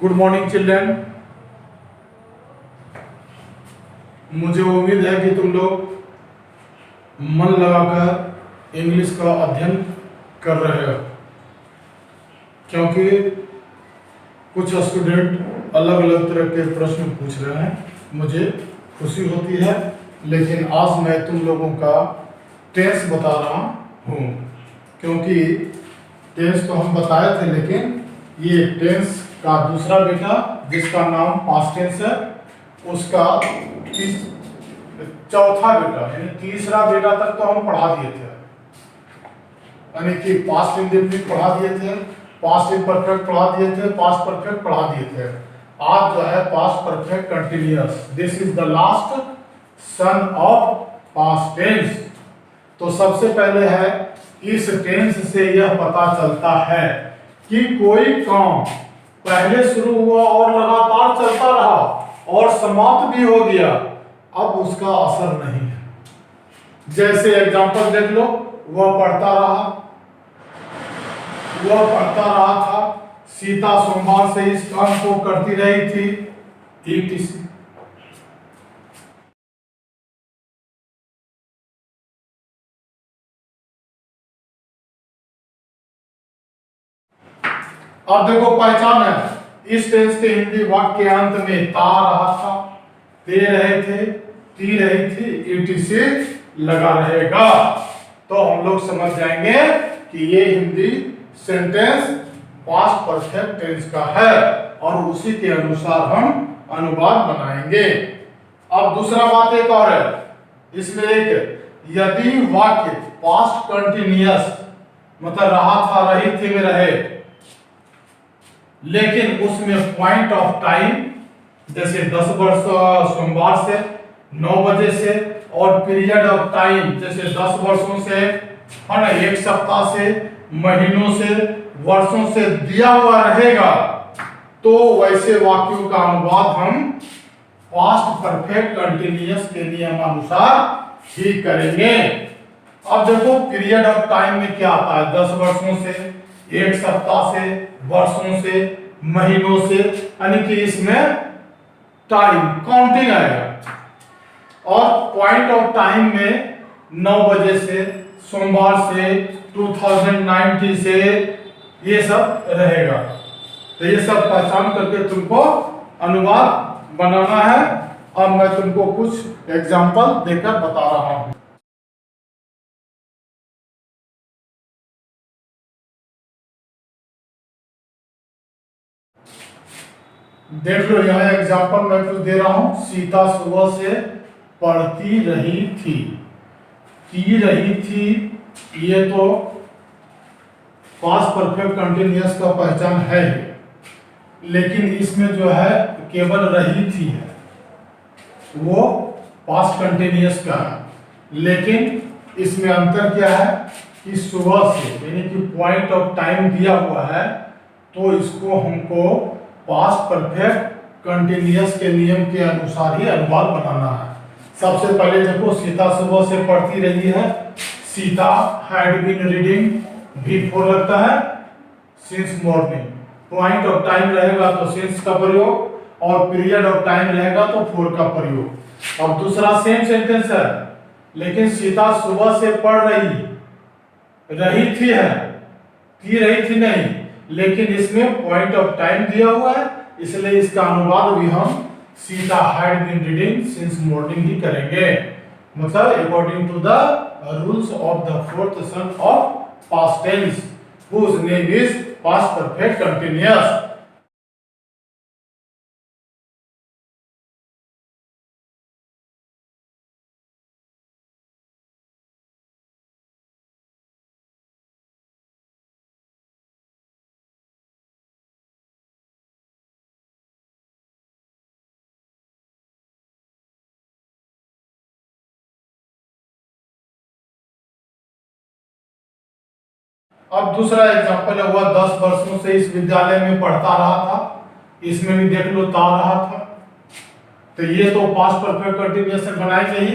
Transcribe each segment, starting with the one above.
Good morning children. मुझे उम्मीद है कि तुम लोग मन लगाकर इंग्लिश का अध्ययन कर रहे हो, क्योंकि कुछ स्टूडेंट अलग अलग तरह के प्रश्न पूछ रहे हैं। मुझे खुशी होती है, लेकिन आज मैं तुम लोगों का टेंस बता रहा हूँ, क्योंकि टेंस तो हम बताए थे, लेकिन ये टेंस का दूसरा बेटा जिसका नाम पास्ट टेंस है, उसका चौथा बेटा यानी तीसरा बेटा तक तो हम पढ़ा दिए थे। यानी कि पास्ट इंडेफिनिट पढ़ा दिए थे, पास्ट इम्परफेक्ट पढ़ा दिए थे, पास्ट परफेक्ट पढ़ा दिए थे। आज जो है past perfect continuous, this is the last son of past tense. तो सबसे पहले है, इस टेंस से यह पता चलता है कि कोई काम पहले शुरू हुआ और लगातार चलता रहा और समाप्त भी हो गया, अब उसका असर नहीं है। जैसे एग्जांपल देख लो, वह पढ़ता रहा था, सीता सोमवार से इस काम को करती रही थी, etc। अब देखो पहचान है, इस टेंस के हिंदी वाक्य के अंत में ता रहा था, दे रहे थे, ती रही थी, etc लगा रहेगा। तो हम लोग समझ जाएंगे कि ये Hindi sentence past perfect tense का है और उसी के अनुसार हम अनुवाद बनाएंगे। अब दूसरा बात एक और है, इसमें एक, यदि वाक्य पास्ट कंटिन्यूअस मतलब रहा था, रही थी में रहे, लेकिन उसमें पॉइंट ऑफ टाइम जैसे 10 वर्ष सोमवार से 9 बजे से, और पीरियड ऑफ टाइम जैसे 10 वर्षों से, है ना, 1 सप्ताह से, महीनों से, वर्षों से दिया हुआ रहेगा, तो वैसे वाक्यों का अनुवाद हम पास्ट परफेक्ट कंटिन्यूअस के नियमानुसार ही करेंगे। अब देखो पीरियड ऑफ टाइम में क्या आता है, 10 वर्षों से, 1 सप्ताह से, वर्षों से, महीनों से, यानी कि इसमें टाइम काउंटिंग आएगा। और पॉइंट ऑफ टाइम में 9 बजे से, सोमवार से, 2090 से, ये सब रहेगा। तो ये सब पहचान करके तुमको अनुवाद बनाना है। अब मैं तुमको कुछ एग्जांपल देकर बता रहा हूं। देख लो, यहाँ एग्जांपल मैं कुछ दे रहा हूं। सीता सुबह से पढ़ती रही थी, की रही थी, ये तो पास्ट परफेक्ट कंटिन्यूअस का पहचान है, लेकिन इसमें जो है केवल रही थी है, वो पास्ट कंटिन्यूअस का है। लेकिन इसमें अंतर क्या है कि सुबह से यानी कि पॉइंट ऑफ टाइम दिया हुआ है, तो इसको हमको पास्ट परफेक्ट कंटिन्यूअस के नियम के अनुसार ही अनुवाद बनाना है। सबसे पहले देखो, सीता सुबह से पढ़ती रही है, Sita had been reading, V4 लगता है, since morning. Point of time रहेगा तो सिंस का प्रयोग, और पीरियड ऑफ टाइम रहेगा तो फॉर का प्रयोग। अब दूसरा सेम सेंटेंस है, लेकिन सीता सुबह से पढ़ रही थी है, थी रही थी नहीं, लेकिन इसमें पॉइंट ऑफ टाइम दिया हुआ है, इसलिए इसका अनुवाद भी हम Sita had been reading since morning ही करेंगे। मतलब according to the rules of the fourth son of past tense, whose name is past perfect continuous। अब दूसरा एग्जांपल है, वह 10 वर्षों से इस विद्यालय में पढ़ता रहा था, इसमें भी देख लो ता रहा था, तो ये तो पास्ट परफेक्ट कंटिन्यूअस से बनाएंगे ही।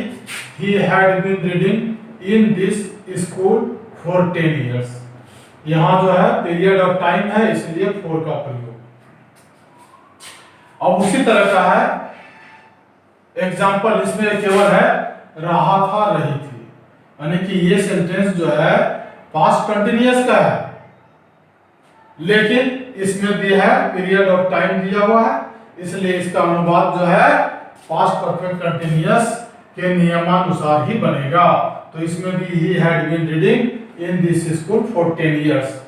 He had been reading in this school for 10 years, यहाँ जो है पीरियड ऑफ टाइम है, इसलिए फॉर का प्रयोग। अब उसी तरह का है एग्जाम्पल, इसमें केवल है रहा था रही थी, यानी कि ये सेंटेंस जो है पास्ट कंटिन्यूअस का है, लेकिन इसमें दिया है पीरियड ऑफ टाइम दिया हुआ है, इसलिए इसका अनुवाद जो है पास्ट परफेक्ट कंटिन्यूअस के नियमानुसार ही बनेगा। तो इसमें भी he had been reading in this school for 10 years.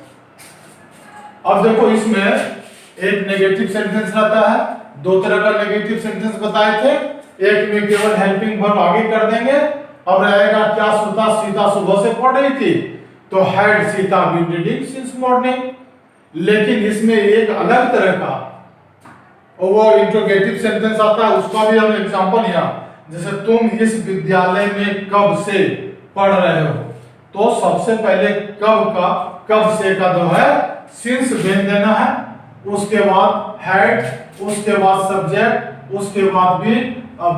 अब देखो इसमें एक नेगेटिव सेंटेंस रहता है, दो तरह का नेगेटिव सेंटेंस बताए थे, एक में केवल हेल्पिंग वर्ब आगे कर देंगे। अब रहेगा क्या सीता सुबह से पढ़ रही थी, तो had Sita been reading since morning. लेकिन इसमें एक अलग तरह का वो इंट्रोगेटिव सेंटेंस आता है, उसका भी हम एग्जांपल यहाँ, जैसे तुम इस विद्यालय में कब से पढ़ रहे हो, तो सबसे पहले कब से का जो है सिंस बेन देना है, उसके बाद हैड, उसके बाद सब्जेक्ट, उसके बाद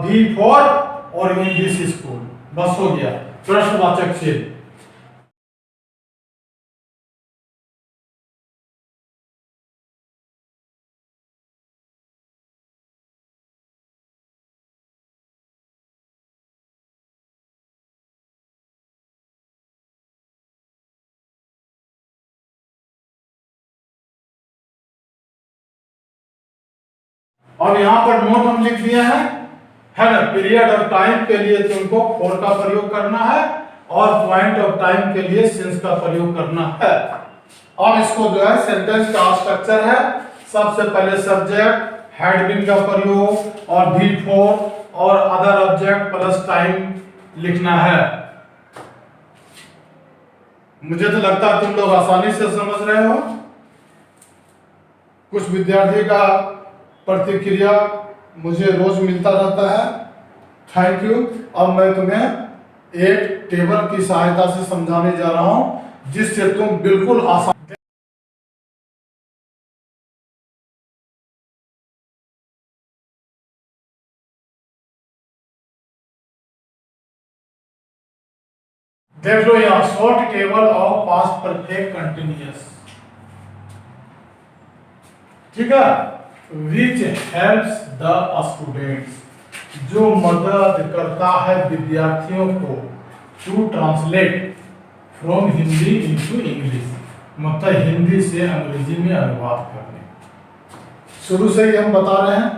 भी फॉर और इन दिस स्कूल, बस हो गया प्रश्नवाचक से। और यहाँ पर नोट हम लिख दिए हैं, है ना, पीरियड ऑफ टाइम के लिए तुमको फॉर का प्रयोग करना है और पॉइंट ऑफ टाइम के लिए सिंस का प्रयोग करना है। अब इसको जो है सेंटेंस का स्ट्रक्चर है, सबसे पहले सब्जेक्ट हैड बीन का प्रयोग और भी फॉर और अदर ऑब्जेक्ट प्लस टाइम लिखना है। मुझे तो लगता है तुम लोग आसानी से समझ रहे हो। कुछ विद्यार्थी का प्रतिक्रिया मुझे रोज मिलता रहता है, थैंक यू। अब मैं तुम्हें एक टेबल की सहायता से समझाने जा रहा हूं, जिससे तुम बिल्कुल आसान देख लो। यहाँ short table of past perfect continuous, ठीक है, विच हेल्प्स द स्टूडेंट्स, जो मदद करता है विद्यार्थियों को to translate from Hindi into English, मतलब हिंदी से अंग्रेजी में अनुवाद करने। शुरू से ही हम बता रहे हैं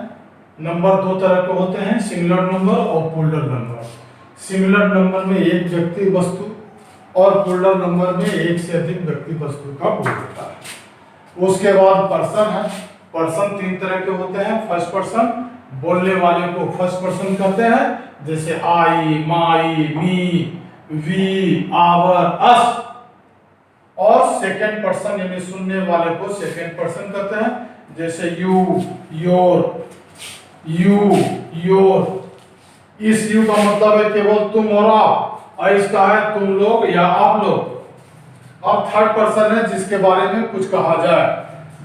नंबर दो तरह के होते हैं, सिंगुलर नंबर और प्लूरल नंबर। सिंगुलर नंबर में एक व्यक्ति वस्तु और प्लूरल नंबर में एक से अधिक व्यक्ति वस्तु का प्रयोग होता है। उसके बाद पर्सन है, पर्सन तीन तरह के होते हैं। फर्स्ट पर्सन, बोलने वाले को फर्स्ट पर्सन कहते हैं, जैसे आई, माई, मी, वी, आवर, अस। और सेकंड पर्सन यानी सुनने वाले को सेकंड पर्सन कहते हैं, जैसे यू, योर, योर। इस यू का मतलब है केवल तुम और आप, और इसका है तुम लोग या आप लोग। अब थर्ड पर्सन है जिसके बारे में कुछ कहा जाए,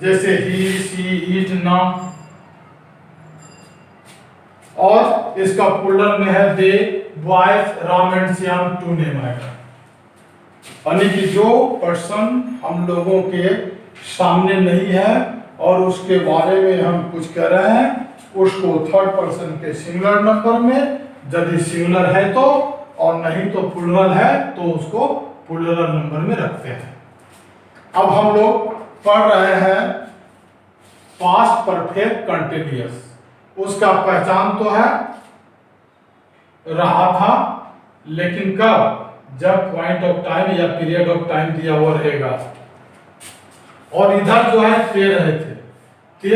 जैसे ही, सी, इट, नाम। और इसका प्लूरल में है they, boys, Ram and Shyam, two name है। यानी कि जो पर्सन हम लोगों के सामने नहीं है और उसके बारे में हम कुछ कह रहे हैं, उसको थर्ड पर्सन के सिंगुलर नंबर में, यदि सिंगुलर है तो, और नहीं तो प्लूरल है तो उसको प्लूरल नंबर में रखते हैं। अब हम लोग पढ़ रहे हैं पास्ट परफेक्ट कंटिन्यूअस। उसका पहचान तो है रहा था, लेकिन कब, जब पॉइंट ऑफ टाइम या पीरियड ऑफ टाइम दिया हुआ रहेगा। और इधर जो है ते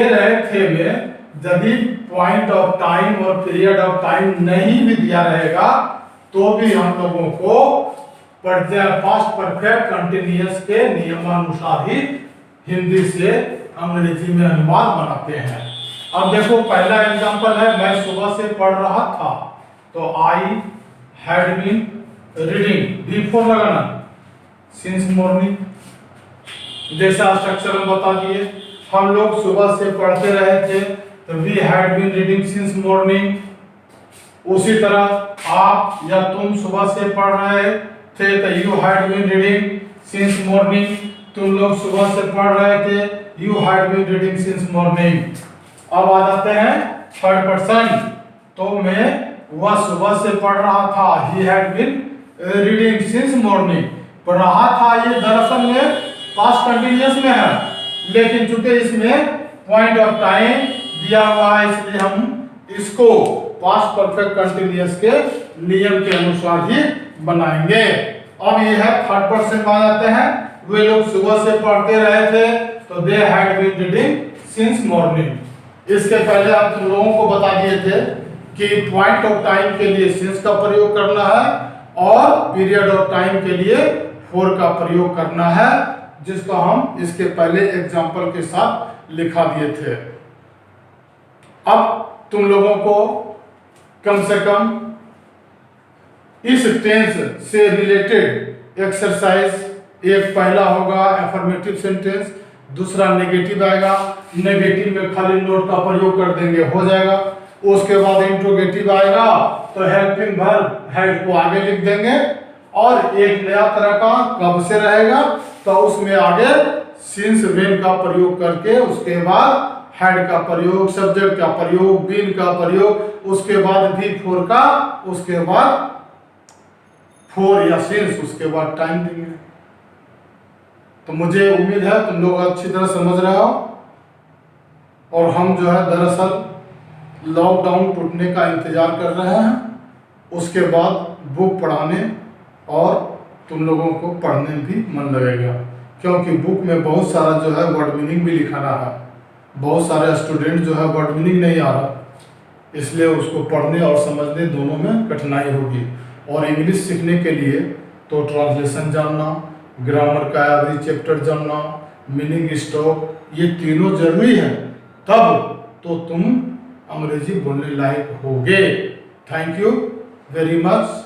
रहे थे में यदि पॉइंट ऑफ टाइम और पीरियड ऑफ टाइम नहीं भी दिया रहेगा तो भी हम लोगों को पास्ट परफेक्ट कंटिन्यूअस के नियमानुसार ही हिंदी से अंग्रेजी में अनुवाद बनाते हैं। अब देखो पहला एग्जांपल है, मैं सुबह से पढ़ रहा था, तो I had been reading, before लगाना, सिंस मॉर्निंग। जैसा स्ट्रक्चर हम बता दिए, हम लोग सुबह से पढ़ते रहे थे, तो we had been reading since morning. उसी तरह आप या तुम सुबह से पढ़ रहे थे, तो you had been reading since morning. तुम लोग सुबह से पढ़ रहे थे, you had been reading since morning. अब आ जाते हैं थर्ड पर्सन। तो मैं वह सुबह से पढ़ रहा था, he had been reading since morning. पढ़ रहा था, ये दरअसल में पास्ट कंटिन्यूअस में है, लेकिन चूंकि इसमें पॉइंट ऑफ टाइम दिया हुआ है इसलिए हम इसको पास्ट परफेक्ट कंटिन्यूअस के नियम के अनुसार ही बनाएंगे। अब ये है थर्ड पर्सन में आ जाते हैं। वे लोग सुबह से पढ़ते रहे थे, तो they had been reading since morning. इसके पहले हम तुम लोगों को बता दिए थे कि पॉइंट ऑफ टाइम के लिए सिंस का प्रयोग करना है और पीरियड ऑफ टाइम के लिए फॉर का प्रयोग करना है, जिसको हम इसके पहले एग्जांपल के साथ लिखा दिए थे। अब तुम लोगों को कम से कम इस टेंस से रिलेटेड एक्सरसाइज, एक पहला होगा एफर्मेटिव सेंटेंस, दूसरा नेगेटिव आएगा। नेगेटिव में खाली नोट का प्रयोग कर देंगे, हो जाएगा। उसके बाद इंट्रोगेटिव आएगा, तो हेल्पिंग वर्ब हेड को आगे लिख देंगे, और एक नया तरह का कब से रहेगा, तो उसमें आगे सिंस व्हेन का प्रयोग करके उसके बाद हेड का प्रयोग, सब्जेक्ट का प्रयोग, बीन का प्रयोग, उसके बाद भी फोर का, उसके बाद फोर या सिंस, उसके बाद टाइम देंगे। तो मुझे उम्मीद है तुम लोग अच्छी तरह समझ रहे हो। और हम जो है दरअसल लॉकडाउन टूटने का इंतजार कर रहे हैं, उसके बाद बुक पढ़ाने और तुम लोगों को पढ़ने में भी मन लगेगा, क्योंकि बुक में बहुत सारा जो है वर्ड मीनिंग भी लिखाना है। बहुत सारे स्टूडेंट जो है वर्ड मीनिंग नहीं आ रहा, इसलिए उसको पढ़ने और समझने दोनों में कठिनाई होगी। और इंग्लिश सीखने के लिए तो ट्रांसलेशन जानना, ग्रामर का एवरी चैप्टर जानना, मीनिंग स्टॉक, ये तीनों जरूरी है, तब तो तुम अंग्रेजी बोलने लायक होगे। Thank you very much.